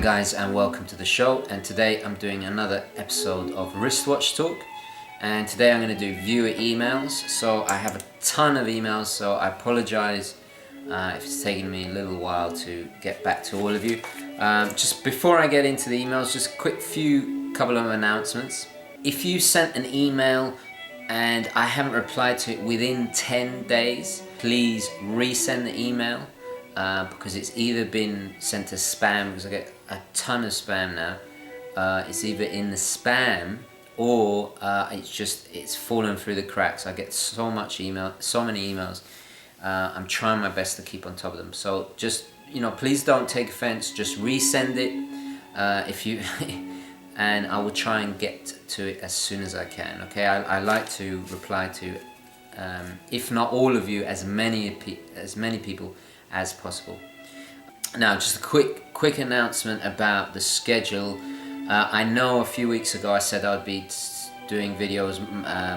guys, and welcome to the show. And today I'm doing another episode of Wristwatch Talk, and today I'm going to do viewer emails. So I have a ton of emails, so I apologize if it's taking me a little while to get back to all of you. Just before I get into the emails, just a quick couple of announcements. If you sent an email and I haven't replied to it within 10 days, please resend the email. Because it's either been sent to spam, because I get a ton of spam now. It's either in the spam or it's fallen through the cracks. I get so many emails. I'm trying my best to keep on top of them. So just, please don't take offense. Just resend it if you, and I will try and get to it as soon as I can. Okay, I like to reply to, if not all of you, as many people as possible. Now, just a quick announcement about the schedule. I know a few weeks ago I said I'd be doing videos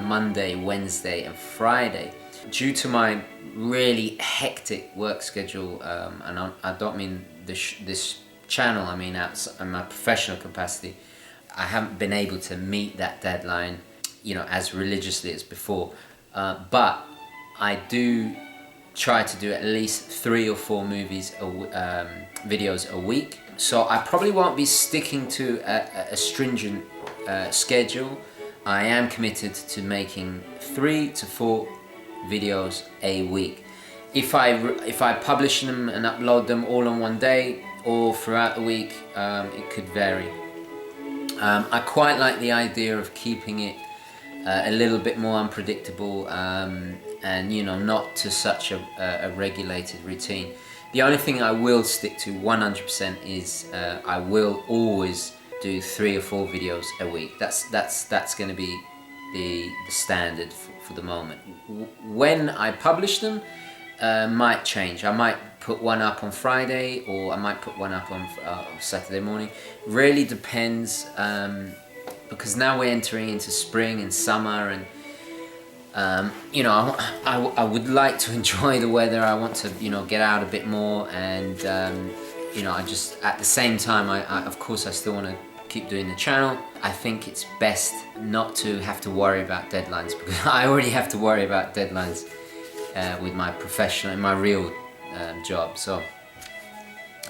Monday, Wednesday and Friday. Due to my really hectic work schedule, and I don't mean this channel, I mean in my professional capacity, I haven't been able to meet that deadline, as religiously as before. But I do try to do at least 3 or 4 videos a week. So I probably won't be sticking to a stringent schedule. I am committed to making 3 to 4 videos a week. If I publish them and upload them all on one day or throughout the week, it could vary. I quite like the idea of keeping it a little bit more unpredictable, and not to such a regulated routine. The only thing I will stick to 100% is I will always do 3 or 4 videos a week. That's going to be the standard for the moment. When I publish them, might change. I might put one up on Friday, or I might put one up on Saturday morning. Really depends, because now we're entering into spring and summer, and I would like to enjoy the weather. I want to get out a bit more, and I just, at the same time, I of course I still want to keep doing the channel. I think it's best not to have to worry about deadlines, because I already have to worry about deadlines with my real job. So,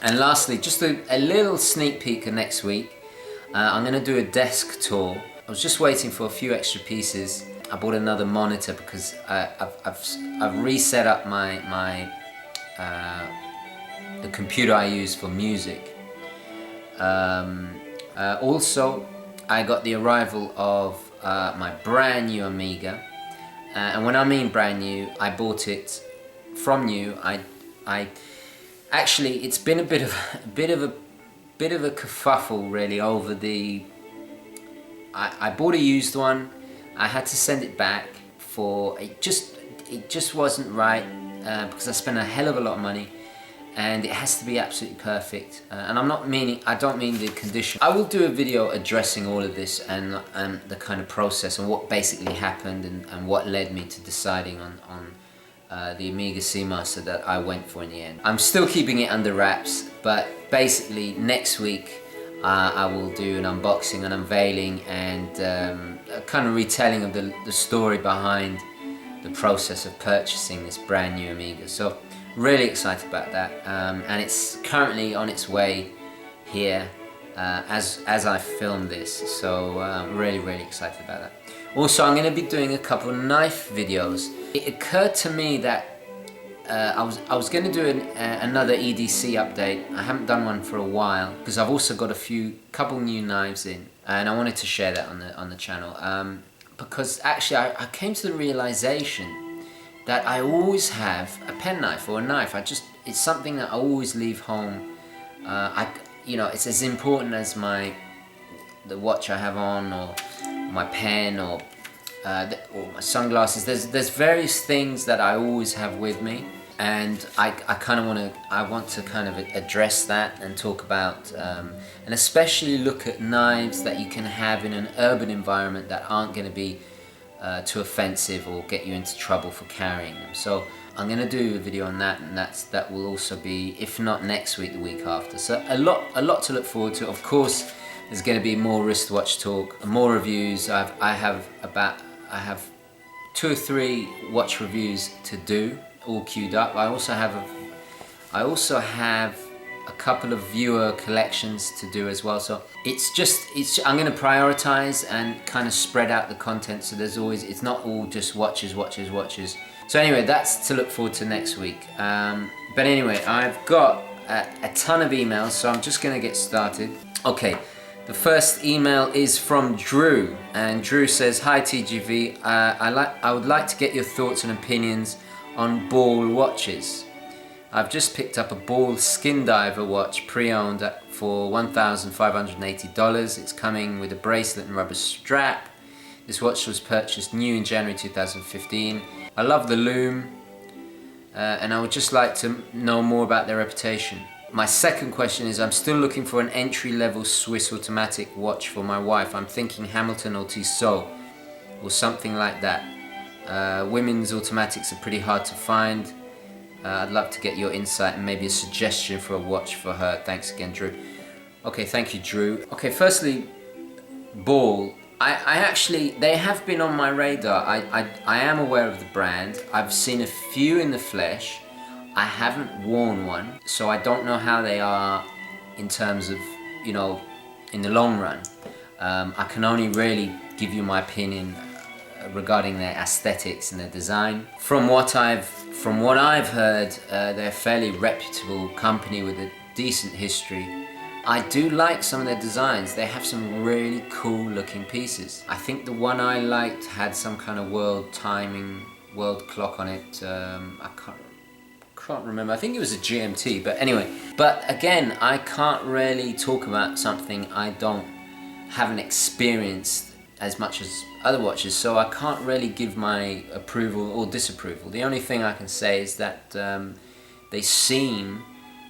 and lastly, just a little sneak peek of next week. I'm going to do a desk tour. I was just waiting for a few extra pieces. I bought another monitor because I've reset up the computer I use for music. Also, I got the arrival of my brand new Amiga, and when I mean brand new, I bought it from new. I actually, it's been a bit of a kerfuffle really over the. I bought a used one. I had to send it back for it just wasn't right, because I spent a hell of a lot of money, and it has to be absolutely perfect. And I don't mean the condition. I will do a video addressing all of this and the kind of process and what basically happened and what led me to deciding on the Amiga Seamaster that I went for in the end. I'm still keeping it under wraps, but basically next week I will do an unboxing, an unveiling, and a kind of retelling of the story behind the process of purchasing this brand new Amiga. So really excited about that, and it's currently on its way here as I film this. So really excited about that. Also, I'm going to be doing a couple of knife videos. It occurred to me that I was going to do another EDC update. I haven't done one for a while because I've also got couple new knives in, and I wanted to share that on the channel. Because actually I came to the realization that I always have a penknife or a knife. It's something that I always leave home. It's as important as the watch I have on, or my pen, or my sunglasses. There's various things that I always have with me, and I want to kind of address that and talk about, and especially look at knives that you can have in an urban environment that aren't going to be too offensive or get you into trouble for carrying them. So I'm gonna do a video on that, and that will also be, if not next week, the week after. So a lot to look forward to. Of course, there's going to be more wristwatch talk, more reviews. I have 2 or 3 watch reviews to do, all queued up. I also have a couple of viewer collections to do as well. So I'm going to prioritize and kind of spread out the content. So it's not all just watches. So anyway, that's to look forward to next week. But anyway, I've got a ton of emails, so I'm just going to get started. Okay. The first email is from Drew, and Drew says, "Hi TGV, I would like to get your thoughts and opinions on Ball watches. I've just picked up a Ball Skin Diver watch pre-owned for $1,580. It's coming with a bracelet and rubber strap. This watch was purchased new in January 2015. I love the lume, and I would just like to know more about their reputation. My second question is, I'm still looking for an entry-level Swiss automatic watch for my wife. I'm thinking Hamilton or Tissot or something like that. Women's automatics are pretty hard to find. I'd love to get your insight and maybe a suggestion for a watch for her. Thanks again, Drew." Okay, thank you, Drew. Okay, firstly, Ball. They have been on my radar. I am aware of the brand. I've seen a few in the flesh. I haven't worn one, so I don't know how they are in terms of, in the long run. I can only really give you my opinion regarding their aesthetics and their design. From what I've heard, they're a fairly reputable company with a decent history. I do like some of their designs. They have some really cool looking pieces. I think the one I liked had some kind of world clock on it. I can't remember. I think it was a GMT, but anyway. But again, I can't really talk about something I haven't experienced as much as other watches, so I can't really give my approval or disapproval. The only thing I can say is that they seem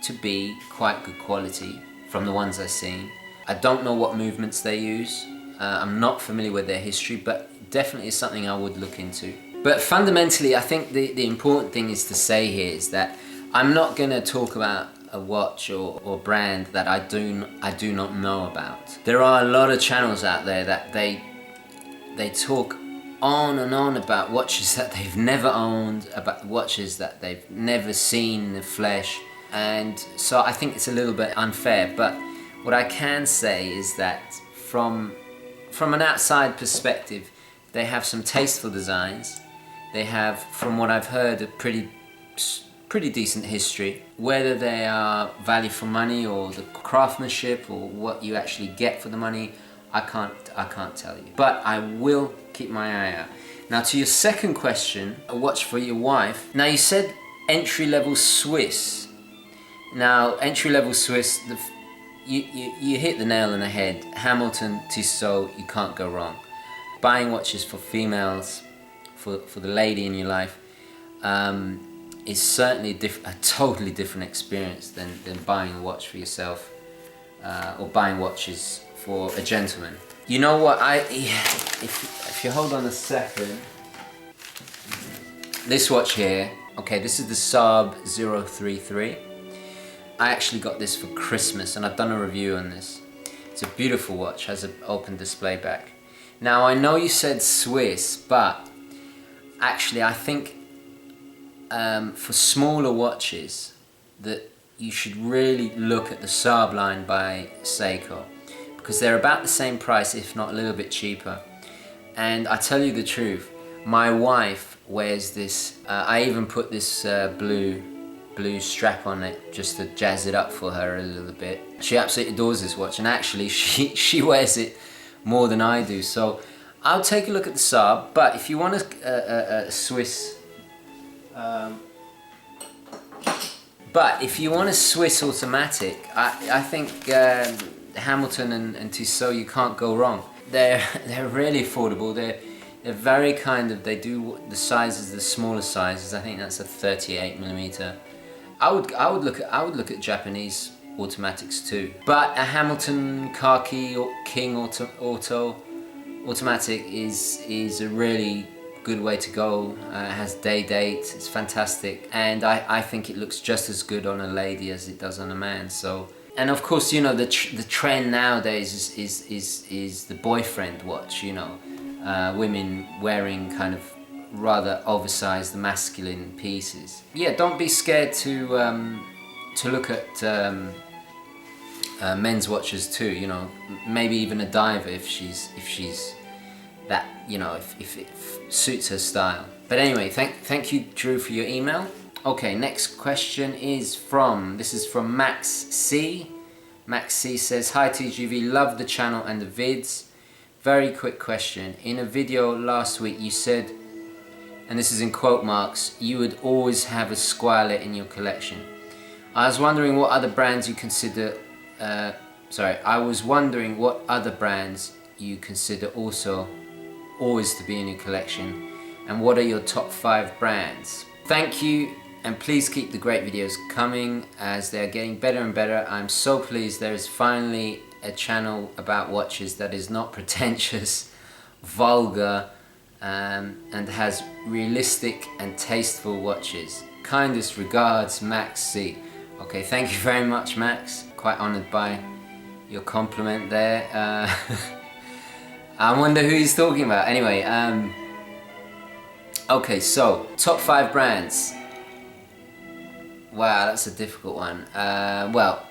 to be quite good quality from the ones I've seen. I don't know what movements they use. I'm not familiar with their history, but definitely is something I would look into. But fundamentally, I think the important thing is to say here is that I'm not going to talk about a watch or brand that I do not know about. There are a lot of channels out there that they talk on and on about watches that they've never owned, about watches that they've never seen in the flesh, and so I think it's a little bit unfair. But what I can say is that from an outside perspective, they have some tasteful designs. They have, from what I've heard, a pretty decent history. Whether they are value for money or the craftsmanship or what you actually get for the money, I can't tell you. But I will keep my eye out. Now, to your second question, a watch for your wife. Now, you said entry-level Swiss. Now, entry-level Swiss, you hit the nail on the head. Hamilton, Tissot, you can't go wrong. Buying watches for females, for the lady in your life, is certainly a totally different experience than buying a watch for yourself, or buying watches for a gentleman. You know what, if you hold on a second, this watch here, okay, this is the Saab 033. I actually got this for Christmas and I've done a review on this. It's a beautiful watch, has an open display back. Now, I know you said Swiss, but actually I think for smaller watches that you should really look at the Saab line by Seiko, because they're about the same price, if not a little bit cheaper. And I tell you the truth, my wife wears this, I even put this blue strap on it just to jazz it up for her a little bit. She absolutely adores this watch, and actually she wears it more than I do. So I'll take a look at the Saab, but if you want a Swiss, automatic, I think Hamilton and Tissot, you can't go wrong. They're really affordable. They're very they do the sizes, the smaller sizes. I think that's a 38mm. I would look at Japanese automatics too. But a Hamilton Khaki or King automatic is a really good way to go. It has day date, it's fantastic, and I think it looks just as good on a lady as it does on a man. So, and of course, you know, the trend nowadays is the boyfriend watch, you know, women wearing kind of rather oversized masculine pieces. Yeah, don't be scared to look at men's watches too, you know, maybe even a diver if she's that, you know, if it suits her style. But anyway, thank you, Drew, for your email. Okay, next question is from Max C. Max C says, "Hi TGV, love the channel and the vids. Very quick question. In a video last week you said, and this is in quote marks, you would always have a Squire in your collection. I was wondering what other brands you consider also always to be in your collection, and what are your top 5 brands? Thank you, and please keep the great videos coming as they are getting better and better. I'm so pleased there is finally a channel about watches that is not pretentious, vulgar, and has realistic and tasteful watches. Kindest regards, Max C." Okay, thank you very much, Max. Quite honoured by your compliment there. I wonder who he's talking about. Anyway, okay, so top 5 brands. Wow, that's a difficult one. Well,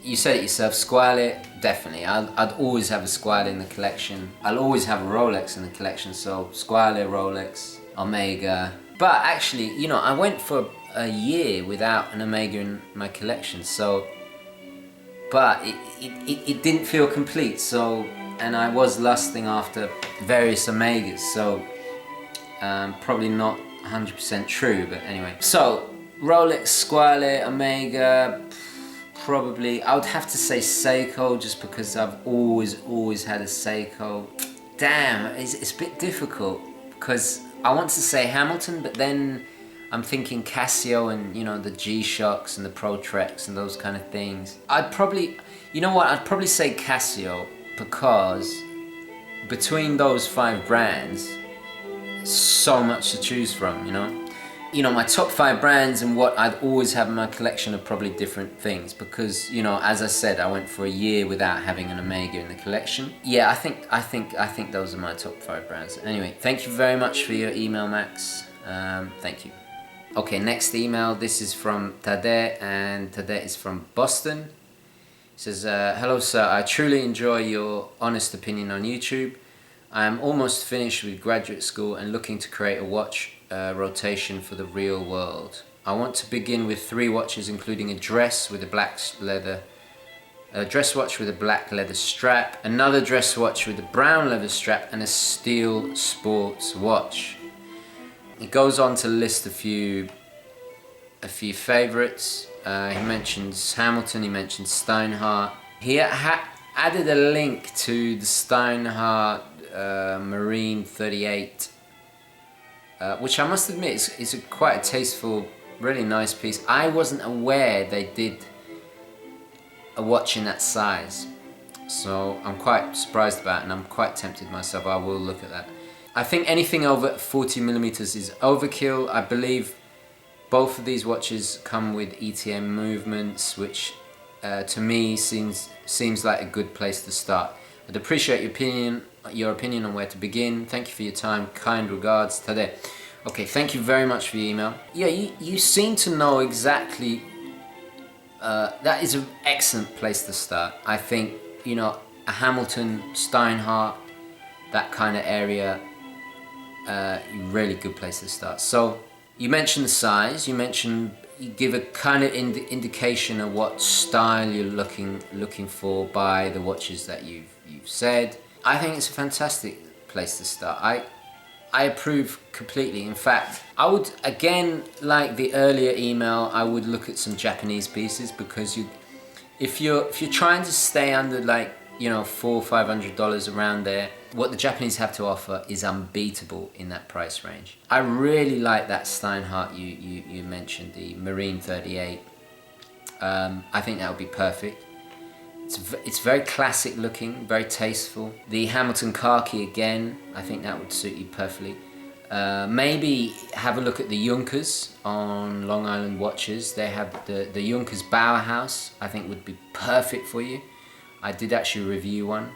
you said it yourself, Squire, definitely. I'd always have a Squire in the collection. I'll always have a Rolex in the collection, so Squire, Rolex, Omega. But actually, you know, I went for a year without an Omega in my collection, so, but it didn't feel complete, so, and I was lusting after various Omegas, so probably not 100% true, but anyway. So Rolex, Squire, Omega, probably I would have to say Seiko, just because I've always had a Seiko. Damn, it's a bit difficult because I want to say Hamilton, but then I'm thinking Casio and, you know, the G-Shocks and the Pro-Treks and those kind of things. I'd probably, you know what, I'd probably say Casio, because between those 5 brands, there's so much to choose from, you know. You know, my top 5 brands and what I'd always have in my collection are probably different things, because, you know, as I said, I went for a year without having an Omega in the collection. Yeah, I think those are my top 5 brands. Anyway, thank you very much for your email, Max. Thank you. Okay, next email. This is from Tade, and Tade is from Boston. He says, "Hello, sir. I truly enjoy your honest opinion on YouTube. I am almost finished with graduate school and looking to create a watch rotation for the real world. I want to begin with 3 watches, including a dress with a dress watch with a black leather strap, another dress watch with a brown leather strap, and a steel sports watch." He goes on to list a few favorites. He mentions Hamilton, he mentions Steinhardt. He added a link to the Steinhardt Marine 38, which I must admit is quite a tasteful, really nice piece. I wasn't aware they did a watch in that size, so I'm quite surprised about it, and I'm quite tempted myself. I will look at that. I think anything over 40mm is overkill. I believe both of these watches come with ETM movements, which to me seems like a good place to start. I'd appreciate your opinion on where to begin. Thank you for your time. Kind regards, Tade. Okay, thank you very much for your email. Yeah, you seem to know exactly. That is an excellent place to start. I think, you know, a Hamilton, Steinhardt, that kind of area, really good place to start. So you mentioned the size. You give a kind of indication of what style you're looking for by the watches that you've said. I think it's a fantastic place to start. I approve completely. In fact, I would, again, like the earlier email, I would look at some Japanese pieces, because if you're trying to stay under, like, you know, $400 or $500 around there, what the Japanese have to offer is unbeatable in that price range. I really like that Steinhardt you mentioned, the Marine 38. I think that would be perfect. It's very classic looking, very tasteful. The Hamilton khaki, again, I think that would suit you perfectly. Maybe have a look at the Junkers on Long Island watches. They have the Junkers Bauhaus, I think would be perfect for you. I did actually review one.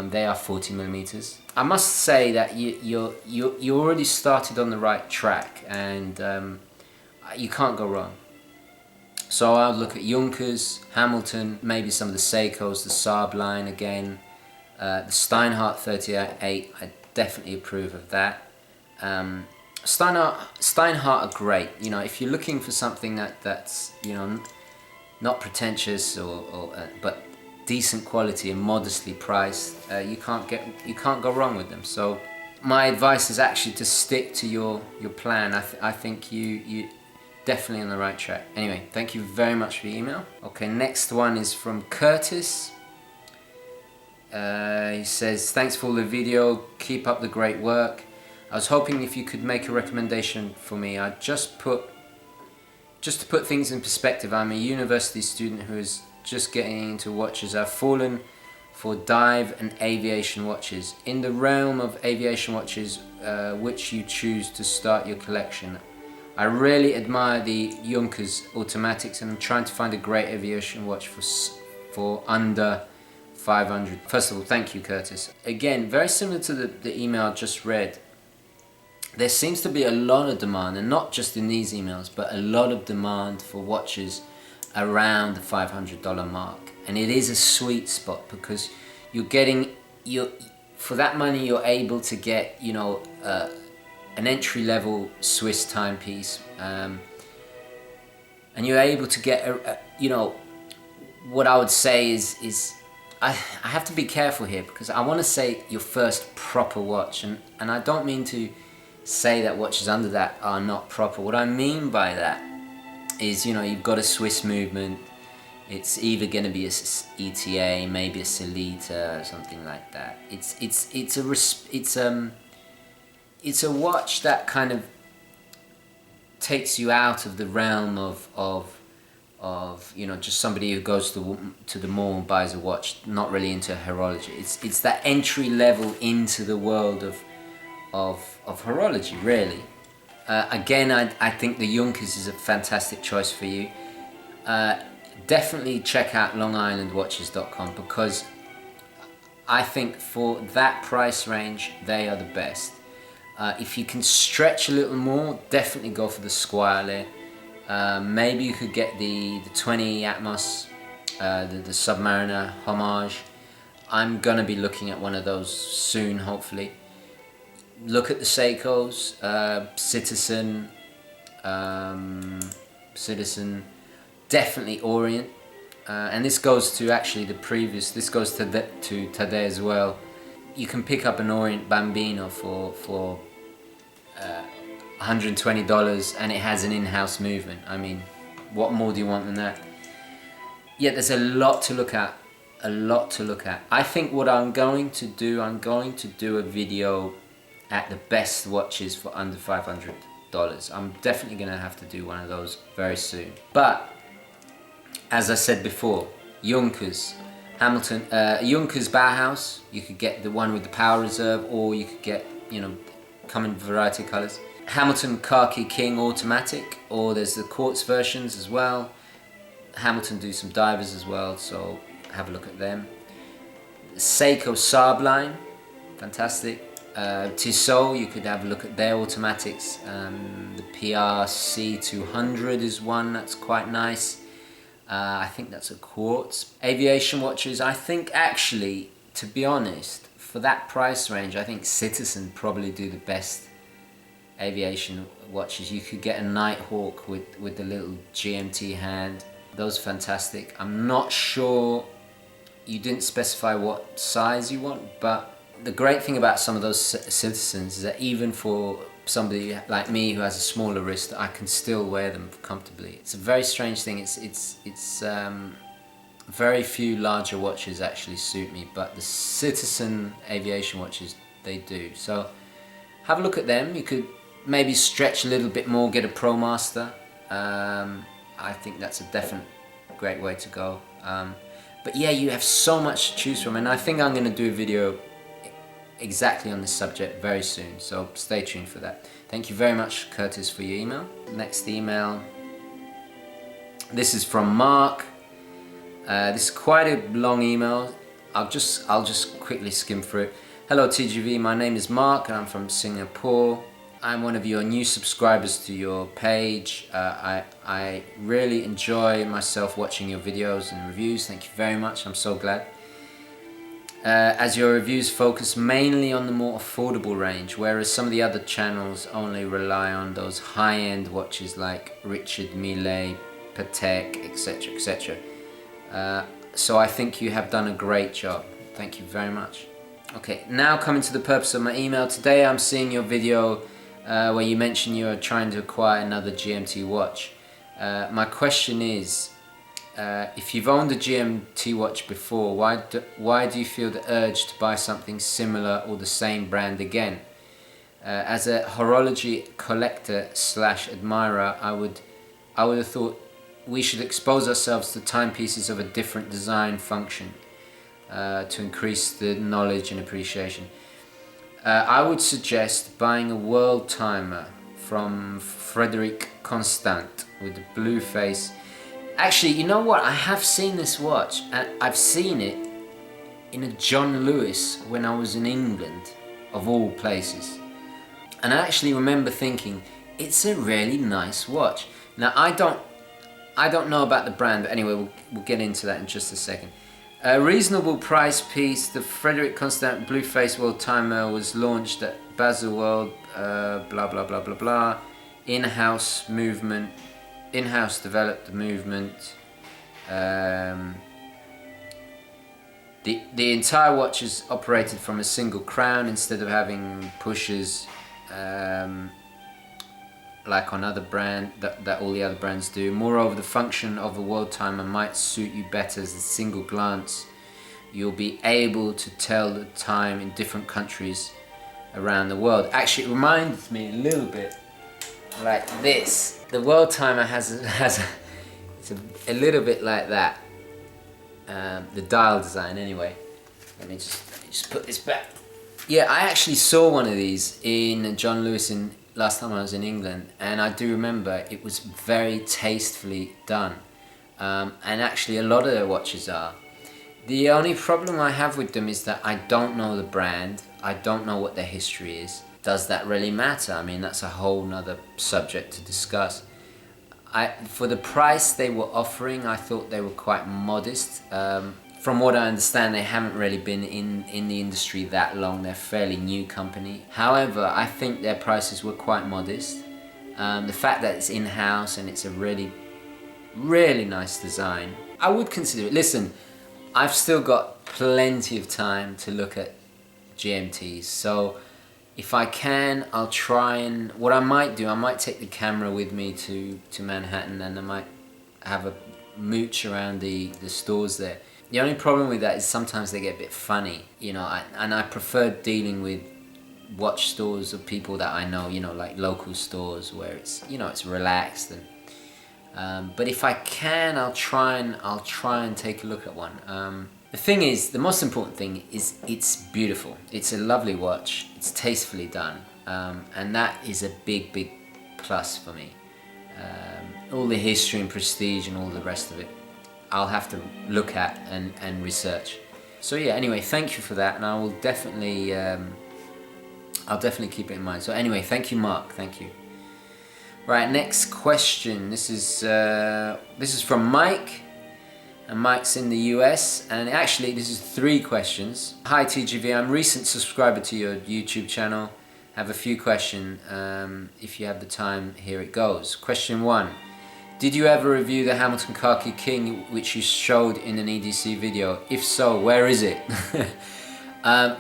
They are 40 millimeters. I must say that you already started on the right track, and you can't go wrong. So I'll look at Junkers, Hamilton, maybe some of the Seikos, the Saab line again, the Steinhardt 38. I definitely approve of that. Steinhardt are great. You know, if you're looking for something that's not pretentious but decent quality and modestly priced, you can't go wrong with them. So my advice is actually to stick to your plan. I think you definitely on the right track. Anyway, thank you very much for your email. Okay, next one is from Curtis. He says, thanks for the video, keep up the great work. I was hoping if you could make a recommendation for me. Just to put things in perspective, I'm a university student who is just getting into watches. I've fallen for dive and aviation watches. In the realm of aviation watches, which you choose to start your collection? I really admire the Junkers automatics, and I'm trying to find a great aviation watch for under 500. First of all, thank you, Curtis. Again, very similar to the email I just read. There seems to be a lot of demand, and not just in these emails, but a lot of demand for watches around the $500 mark. And it is a sweet spot because for that money you're able to get, an entry-level Swiss timepiece, and you're able to get what I would say is I have to be careful here, because I want to say your first proper watch, and I don't mean to say that watches under that are not proper. What I mean by that is, you've got a Swiss movement. It's either going to be a ETA, maybe a Sellita, or something like that. It's a watch that kind of takes you out of the realm of just somebody who goes to the mall and buys a watch, not really into horology. It's that entry level into the world of horology, really. Again, I think the Junkers is a fantastic choice for you. Definitely check out longislandwatches.com, because I think for that price range, they are the best. If you can stretch a little more, definitely go for the Squire. Maybe you could get the 20 Atmos, the Submariner Homage. I'm going to be looking at one of those soon, hopefully. Look at the Seikos, Citizen, definitely Orient, and this goes to actually this goes to today as well. You can pick up an Orient Bambino for $120, and it has an in-house movement. I mean, what more do you want than that? Yeah, there's a lot to look at. I think what I'm going to do a video at the best watches for under $500. I'm definitely going to have to do one of those very soon. But as I said before, Junkers, Hamilton, Junkers Bauhaus, you could get the one with the power reserve, or you could get, come in a variety of colors. Hamilton Khaki King automatic, or there's the quartz versions as well. Hamilton do some divers as well, so have a look at them. Seiko Saab line, fantastic. Tissot, you could have a look at their automatics. The PRC 200 is one that's quite nice. I think that's a quartz. Aviation watches, I think actually, to be honest, for that price range, I think Citizen probably do the best aviation watches. You could get a Nighthawk with the little GMT hand. Those are fantastic. I'm not sure, you didn't specify what size you want, but the great thing about some of those Citizens is that even for somebody like me who has a smaller wrist, I can still wear them comfortably. It's a very strange thing. It's very few larger watches actually suit me, but the Citizen aviation watches, they do. So have a look at them. You could maybe stretch a little bit more, get a ProMaster. I think that's a definite great way to go. But yeah, you have so much to choose from, and I think I'm going to do a video exactly on this subject very soon, so stay tuned for that. Thank you very much, Curtis, for your email. Next email, this is from Mark. This is quite a long email. I'll just quickly skim through it. Hello TGV, my name is Mark and I'm from Singapore. I'm one of your new subscribers to your page. I really enjoy myself watching your videos and reviews. Thank you very much, I'm so glad. As your reviews focus mainly on the more affordable range, whereas some of the other channels only rely on those high-end watches like Richard Mille, Patek, etc, etc. So I think you have done a great job. Thank you very much. Okay, now coming to the purpose of my email. Today I'm seeing your video where you mentioned you're trying to acquire another GMT watch. My question is, if you've owned a GMT watch before, why do you feel the urge to buy something similar or the same brand again? As a horology collector / admirer, I would have thought we should expose ourselves to timepieces of a different design function to increase the knowledge and appreciation. I would suggest buying a world timer from Frederic Constant with the blue face. Actually, you know what? I have seen this watch, and I've seen it in a John Lewis when I was in England, of all places. And I actually remember thinking, it's a really nice watch. Now, I don't know about the brand, but anyway, we'll get into that in just a second. A reasonable price piece, the Frederic Constant Blue Face World Timer was launched at Basel World, blah blah blah blah blah. In-house developed the movement. The entire watch is operated from a single crown instead of having pushers like on other brand that all the other brands do. Moreover, the function of a world timer might suit you better, as a single glance you'll be able to tell the time in different countries around the world. Actually, it reminds me a little bit like this. The world timer has it's a little bit like that. The dial design, anyway. Let me just put this back. Yeah, I actually saw one of these in John Lewis last time I was in England, and I do remember it was very tastefully done. And actually a lot of their watches are. The only problem I have with them is that I don't know the brand, I don't know what their history is. Does that really matter? I mean, that's a whole nother subject to discuss. For the price they were offering, I thought they were quite modest. From what I understand, they haven't really been in the industry that long. They're a fairly new company. However, I think their prices were quite modest. The fact that it's in-house and it's a really, really nice design, I would consider it. Listen, I've still got plenty of time to look at GMTs, so if I can, I'll try and... What I might do, I might take the camera with me to Manhattan, and I might have a mooch around the stores there. The only problem with that is sometimes they get a bit funny, you know, and I prefer dealing with watch stores of people that I know, you know, like local stores where it's, you know, it's relaxed. And but if I can, I'll try and take a look at one. The thing is, the most important thing is it's beautiful. It's a lovely watch. It's tastefully done, and that is a big plus for me. All the history and prestige and all the rest of it, I'll have to look at and research. So yeah, anyway, thank you for that, and I will definitely, I'll definitely keep it in mind. So anyway, thank you, Mark. Thank you. Right, next question. This is from Mike, and Mike's in the US, and actually this is 3 questions. Hi TGV, I'm a recent subscriber to your YouTube channel. Have a few questions. If you have the time, here it goes. Question 1. Did you ever review the Hamilton Khaki King, which you showed in an EDC video? If so, where is it?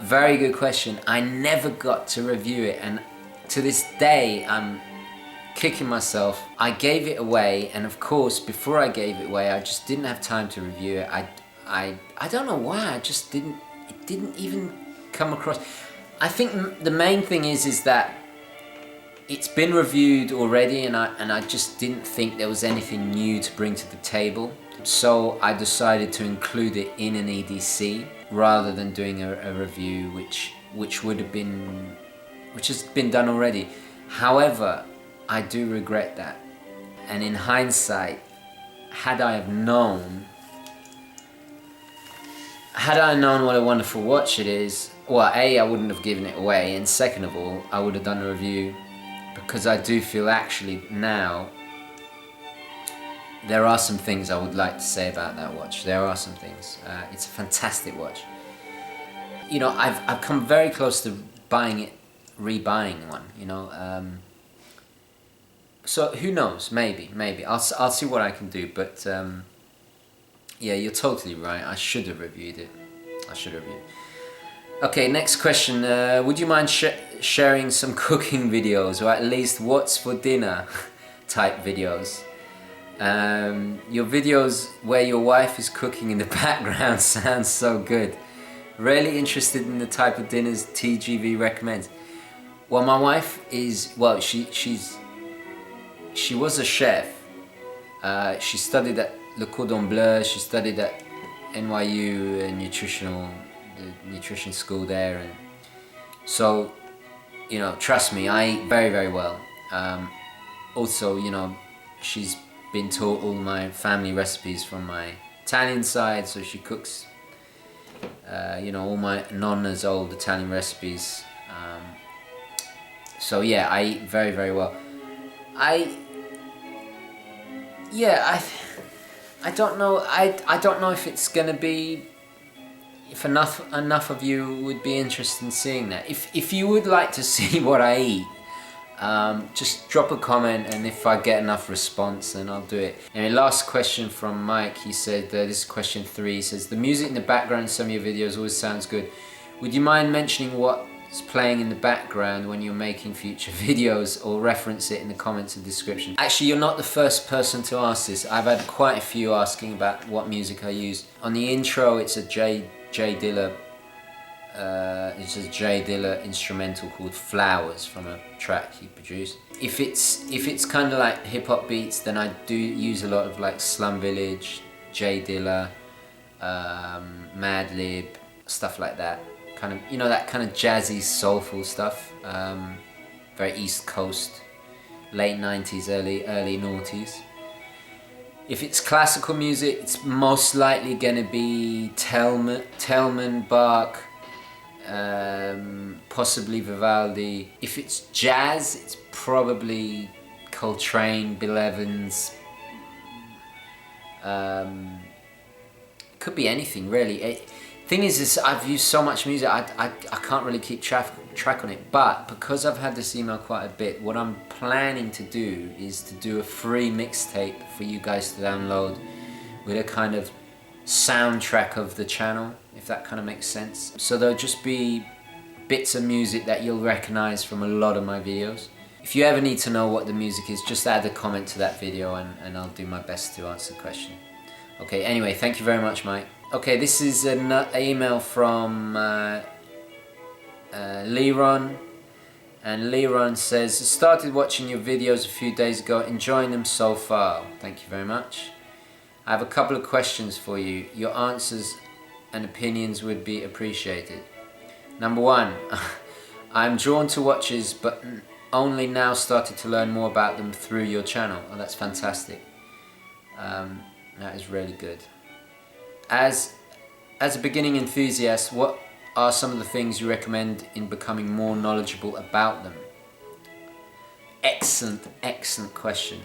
Very good question. I never got to review it, and to this day I'm kicking myself. I gave it away, and of course before I gave it away I just didn't have time to review it. I don't know why, it didn't even come across. I think the main thing is that it's been reviewed already, and I just didn't think there was anything new to bring to the table. So I decided to include it in an EDC rather than doing a review, which which has been done already. However, I do regret that, and in hindsight, had I known what a wonderful watch it is, well, A, I wouldn't have given it away, and second of all, I would have done a review, because I do feel actually now there are some things I would like to say about that watch. There are some things. It's a fantastic watch. You know, I've come very close to rebuying one, you know. So who knows? Maybe I'll see what I can do. But yeah, you're totally right. I should have reviewed it. Okay, next question. Would you mind sharing some cooking videos, or at least what's for dinner type videos? Your videos where your wife is cooking in the background sounds so good. Really interested in the type of dinners TGV recommends. Well, my wife is, well, she was a chef. She studied at Le Cordon Bleu. She studied at NYU, the nutrition school there, and so, you know, trust me, I eat very, very well. Also, you know, she's been taught all my family recipes from my Italian side, so she cooks, you know, all my nonna's old Italian recipes. So yeah, I eat very, very well. I don't know. I don't know if it's gonna be, if enough of you would be interested in seeing that. If you would like to see what I eat, just drop a comment, and if I get enough response, then I'll do it. Anyway, last question from Mike. He said, this is question 3. He says, the music in the background in some of your videos always sounds good. Would you mind mentioning what's playing in the background when you're making future videos, or reference it in the comments and description? Actually, you're not the first person to ask this. I've had quite a few asking about what music I use. On the intro, it's a J Dilla. It's a J Dilla instrumental called Flowers from a track he produced. If it's kind of like hip hop beats, then I do use a lot of like Slum Village, J Dilla, Madlib, stuff like that. Kind of, you know, that kind of jazzy, soulful stuff. Very East Coast, late 90s, early noughties. If it's classical music, it's most likely going to be Tellman, Bach, possibly Vivaldi. If it's jazz, it's probably Coltrane, Bill Evans. Could be anything really. Thing is I've used so much music, I can't really keep track on it. But because I've had this email quite a bit, what I'm planning to do is to do a free mixtape for you guys to download with a kind of soundtrack of the channel, if that kind of makes sense. So there'll just be bits of music that you'll recognize from a lot of my videos. If you ever need to know what the music is, just add a comment to that video, and I'll do my best to answer the question. Okay, anyway, thank you very much, Mike. Okay, this is an email from Leron, and Leron says, started watching your videos a few days ago, enjoying them so far. Thank you very much. I have a couple of questions for you. Your answers and opinions would be appreciated. Number 1, I'm drawn to watches, but only now started to learn more about them through your channel. Oh, that's fantastic. That is really good. As a beginning enthusiast, what are some of the things you recommend in becoming more knowledgeable about them? Excellent question.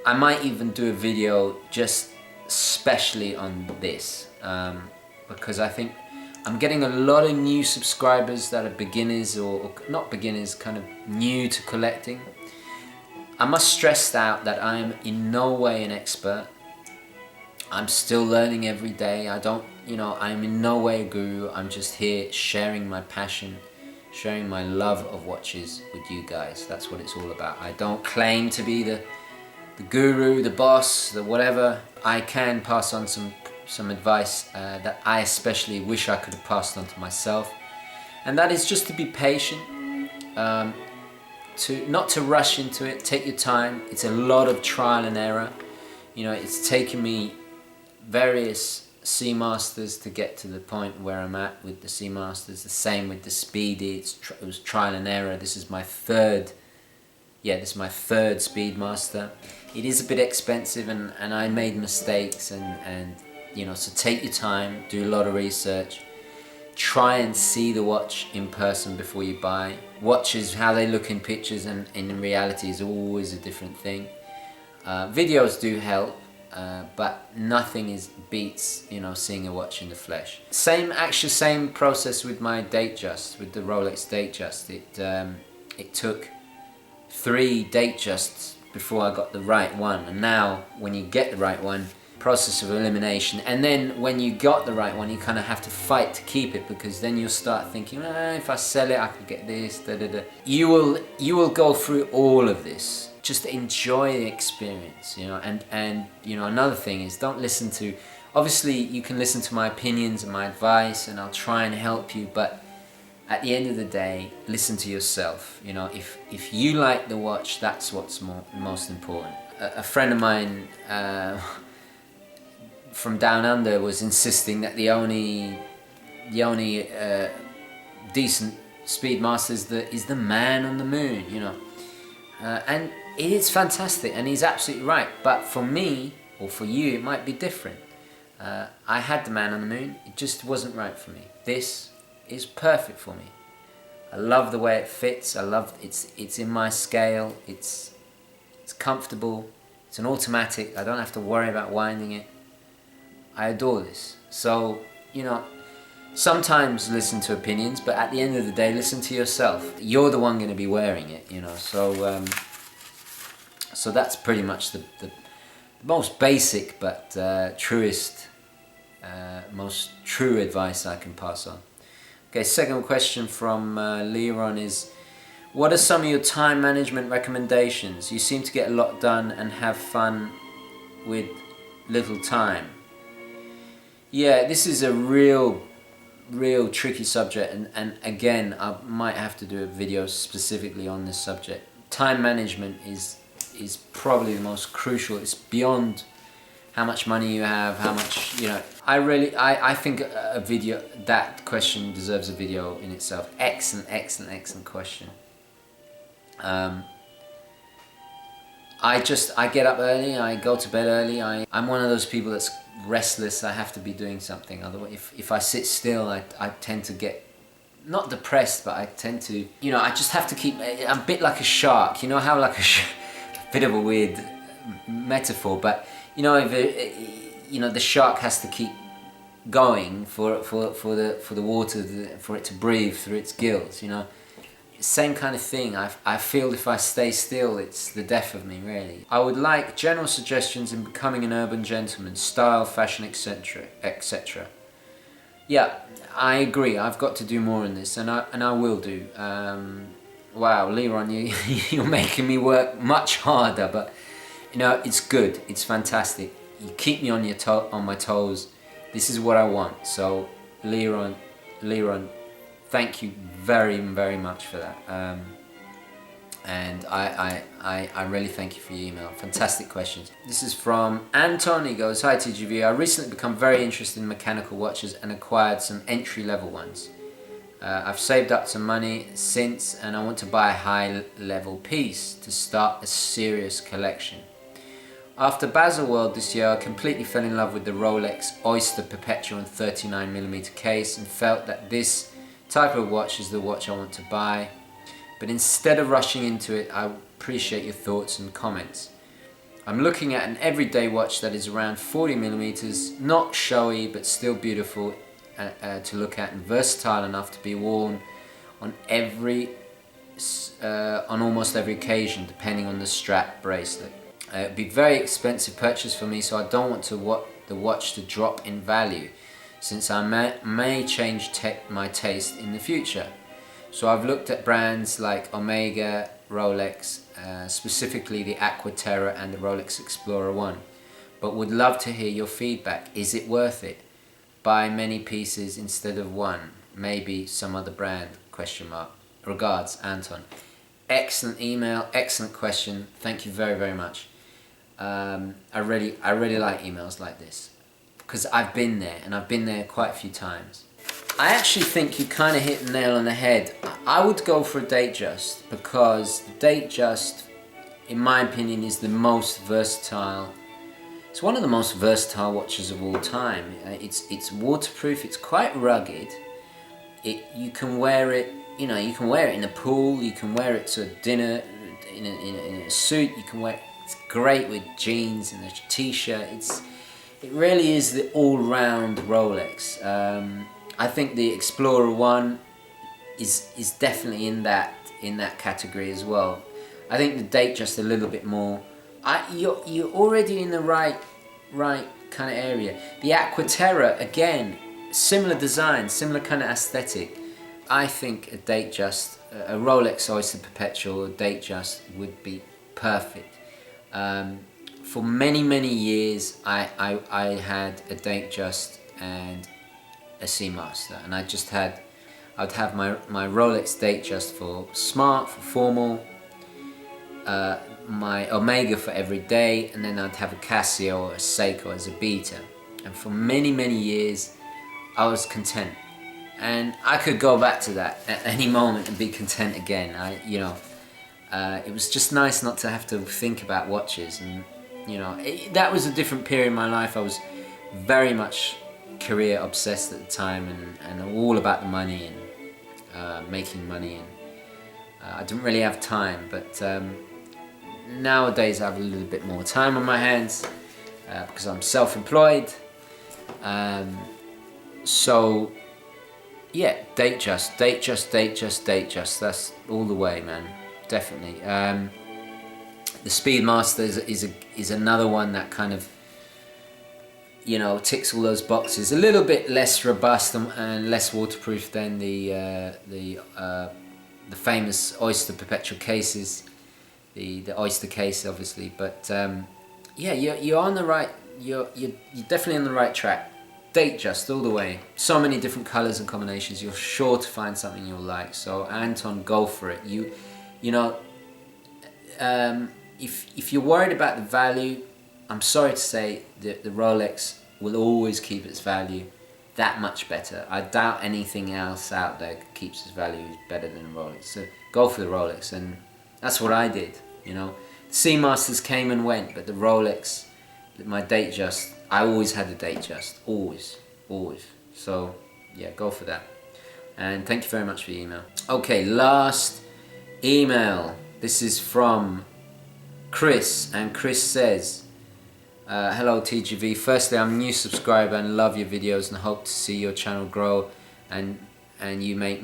I might even do a video just specially on this, because I think I'm getting a lot of new subscribers that are beginners, or not beginners, kind of new to collecting. I must stress out that I am in no way an expert. I'm still learning every day. I'm in no way a guru. I'm just here sharing my passion, sharing my love of watches with you guys. That's what it's all about. I don't claim to be the guru, the boss, the whatever. I can pass on some advice that I especially wish I could have passed on to myself, and that is just to be patient, not to rush into it. Take your time. It's a lot of trial and error. You know, it's taken me various Seamasters to get to the point where I'm at with the Seamasters. The same with the Speedy. It was trial and error. This is my third Speedmaster. It is a bit expensive, and I made mistakes, and you know, so take your time, do a lot of research, try and see the watch in person before you buy. Watches, how they look in pictures and in reality is always a different thing. Videos do help, but nothing beats, you know, seeing a watch in the flesh. Same process with my Datejust, with the Rolex Datejust. It took 3 Datejusts before I got the right one, and now when you get the right one, process of elimination, and then when you got the right one, you kind of have to fight to keep it, because then you'll start thinking, if I sell it I could get this, You will go through all of this. Just enjoy the experience, you know. And you know, another thing is, don't listen to, obviously you can listen to my opinions and my advice, and I'll try and help you, but at the end of the day, listen to yourself. You know, if you like the watch, that's what's most important. A friend of mine from down under was insisting that the only decent Speedmaster is the Man on the Moon, you know. And it is fantastic, and he's absolutely right. But for me, or for you, it might be different. I had the Man on the Moon. It just wasn't right for me. This is perfect for me. I love the way it fits. I love it's in my scale. It's comfortable. It's an automatic. I don't have to worry about winding it. I adore this. So, you know, sometimes listen to opinions, but at the end of the day, listen to yourself. You're the one going to be wearing it, you know. So that's pretty much the most basic but truest, most true advice I can pass on. Okay, second question from Leron is, what are some of your time management recommendations? You seem to get a lot done and have fun with little time. Yeah, this is a real tricky subject, and again, I might have to do a video specifically on this subject. Time management is probably the most crucial. It's beyond how much money you have, how much, you know. I think a video, that question deserves a video in itself. Excellent question. I get up early, I go to bed early. I'm one of those people that's restless. I have to be doing something. Otherwise, if I sit still, I tend to get, not depressed, but I tend to, you know, I just have to keep, I'm a bit like a shark. You know how like a bit of a weird metaphor, but you know, the shark has to keep going for the water, for it to breathe through its gills, you know. Same kind of thing. I feel if I stay still, it's the death of me, really. I would like general suggestions in becoming an urban gentleman, style, fashion, etc. Yeah, I agree. I've got to do more in this, and I will do. Wow, Leron, you're making me work much harder, but you know, it's good. It's fantastic. You keep me on my toes. This is what I want. So, Leron, thank you very much for that. And I really thank you for your email. Fantastic questions. This is from Anton. He goes, hi TGV, I recently become very interested in mechanical watches and acquired some entry-level ones. I've saved up some money since, and I want to buy a high-level piece to start a serious collection. After Baselworld this year, I completely fell in love with the Rolex Oyster Perpetual 39mm case and felt that this type of watch is the watch I want to buy. But instead of rushing into it, I appreciate your thoughts and comments. I'm looking at an everyday watch that is around 40mm, not showy but still beautiful to look at, and versatile enough to be worn on almost every occasion, depending on the strap bracelet. It would be a very expensive purchase for me, so I don't want the watch to drop in value, since I may change my taste in the future. So I've looked at brands like Omega, Rolex, specifically the Aquaterra and the Rolex Explorer 1, but would love to hear your feedback. Is it worth it? Buy many pieces instead of one, maybe some other brand, ? Regards, Anton. Excellent email, excellent question. Thank you very much. I really like emails like this. because I've been there, and I've been there quite a few times. I actually think you kind of hit the nail on the head. I would go for a Datejust, because the Datejust, in my opinion, is the most versatile. It's one of the most versatile watches of all time. It's waterproof. It's quite rugged. You can wear it. You know, you can wear it in a pool. You can wear it to dinner in a suit. You can wear. It's great with jeans and a t-shirt. It really is the all-round Rolex. I think the Explorer One is definitely in that category as well. I think the Datejust a little bit more. You're already in the right kind of area. The Aquaterra, again, similar design, similar kind of aesthetic. I think a Datejust, a Rolex Oyster Perpetual, a Datejust would be perfect. For many years, I had a Datejust and a Seamaster, and I'd have my Rolex Datejust for smart, for formal, my Omega for every day, and then I'd have a Casio or a Seiko as a beta. And for many years I was content, and I could go back to that at any moment and be content again. It was just nice not to have to think about watches, and that was a different period in my life. I was very much career obsessed at the time, and all about the money and making money, and I didn't really have time. But nowadays I have a little bit more time on my hands because I'm self-employed. So yeah, Datejust. That's all the way, man. Definitely. The Speedmaster is another one that kind of ticks all those boxes. A little bit less robust and less waterproof than the famous Oyster Perpetual cases. The Oyster case, obviously, but yeah, you're on the right. You're definitely on the right track. Datejust all the way. So many different colors and combinations. You're sure to find something you'll like. So Anton, go for it. If you're worried about the value, I'm sorry to say that the Rolex will always keep its value that much better. I doubt anything else out there keeps its value better than Rolex. So go for the Rolex, and that's what I did. The Seamasters came and went, but the Rolex, my Datejust, I always had a Datejust, always. So yeah, go for that. And thank you very much for your email. Okay, last email. This is from Chris, and Chris says, hello TGV. Firstly, I'm a new subscriber and love your videos and hope to see your channel grow and you make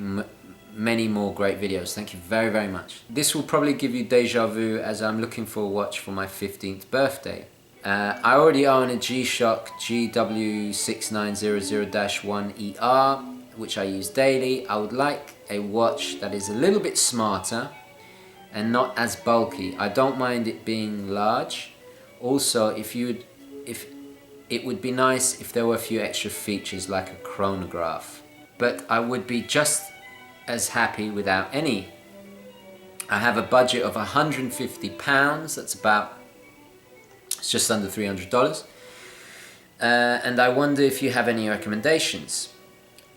many more great videos. Thank you very much. This will probably give you deja vu, as I'm looking for a watch for my 15th birthday. I already own a G-Shock GW6900-1ER, which I use daily. I would like a watch that is a little bit smarter and not as bulky. I don't mind it being large. Also, if it would be nice if there were a few extra features like a chronograph, but I would be just as happy without any. I have a budget of £150. It's just under $300. And I wonder if you have any recommendations.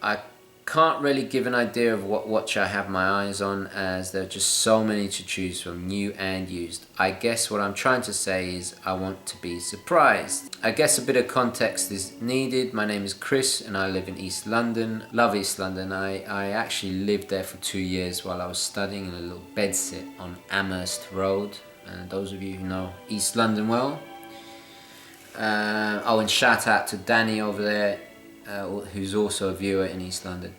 I can't really give an idea of what watch I have my eyes on, as there are just so many to choose from, new and used. I guess what I'm trying to say is I want to be surprised. I guess a bit of context is needed. My name is Chris and I live in East London. Love East London. I actually lived there for 2 years while I was studying in a little bedsit on Amherst Road. And those of you who know East London well. And shout out to Danny over there, who's also a viewer in East London.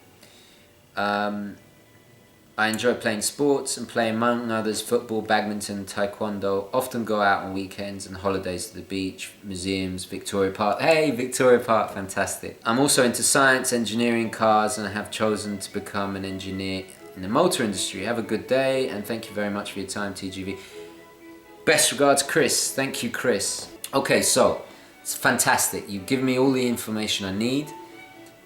I enjoy playing sports and play, among others, football, badminton, taekwondo. Often go out on weekends and holidays to the beach, museums, Victoria Park. Hey, Victoria Park, fantastic. I'm also into science, engineering, cars, and I have chosen to become an engineer in the motor industry. Have a good day, and thank you very much for your time, TGV. Best regards, Chris. Thank you, Chris. Okay, so it's fantastic. You've given me all the information I need.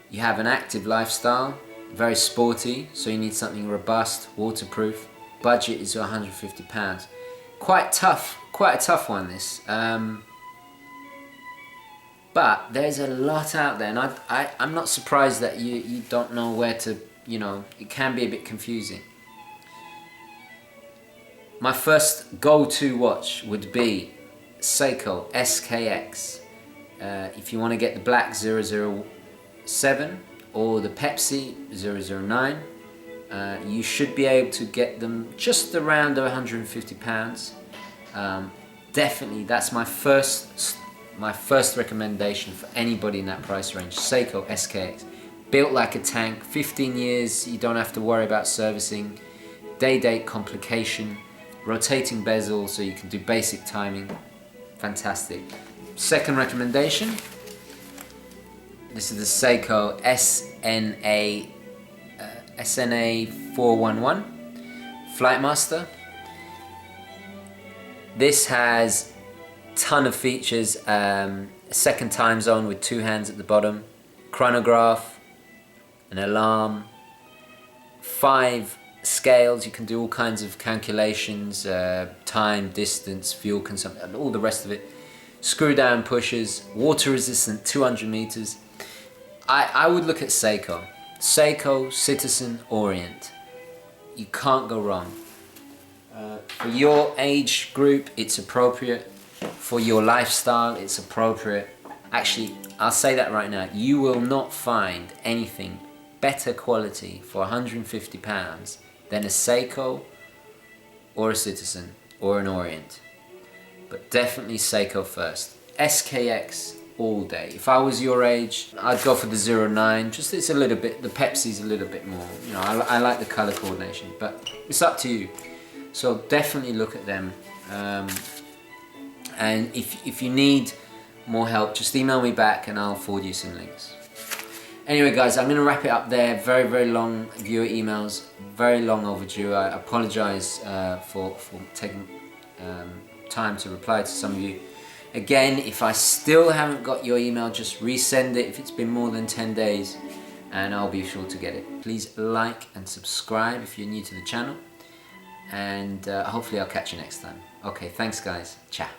You have an active lifestyle, very sporty, so you need something robust, waterproof. Budget is £150. Quite a tough one, this. But there's a lot out there, and I'm not surprised that you don't know where to, it can be a bit confusing. My first go-to watch would be Seiko SKX. If you want to get the black 007 or the Pepsi 009, you should be able to get them just around £150. Definitely, that's my first recommendation for anybody in that price range. Seiko SKX, built like a tank, 15 years, you don't have to worry about servicing, day-date complication, rotating bezel so you can do basic timing. Fantastic. Second recommendation, this is the Seiko SNA 411 Flightmaster. This has a ton of features, a second time zone with 2 hands at the bottom, chronograph, an alarm, 5 scales, you can do all kinds of calculations, time, distance, fuel consumption, and all the rest of it. Screw down pushers, water resistant, 200 meters. I would look at Seiko. Seiko, Citizen, Orient. You can't go wrong. For your age group, it's appropriate. For your lifestyle, it's appropriate. Actually, I'll say that right now. You will not find anything better quality for £150 than a Seiko or a Citizen or an Orient. But definitely Seiko first. SKX all day. If I was your age, I'd go for the 09. Just it's a little bit, the Pepsi's a little bit more. I like the color coordination, but it's up to you. So definitely look at them. And if you need more help, just email me back and I'll forward you some links. Anyway guys, I'm going to wrap it up there. Very, very long viewer emails, very long overdue. I apologize for taking time to reply to some of you. Again, if I still haven't got your email, just resend it if it's been more than 10 days and I'll be sure to get it. Please like and subscribe if you're new to the channel, and hopefully I'll catch you next time. Okay, thanks guys. Ciao.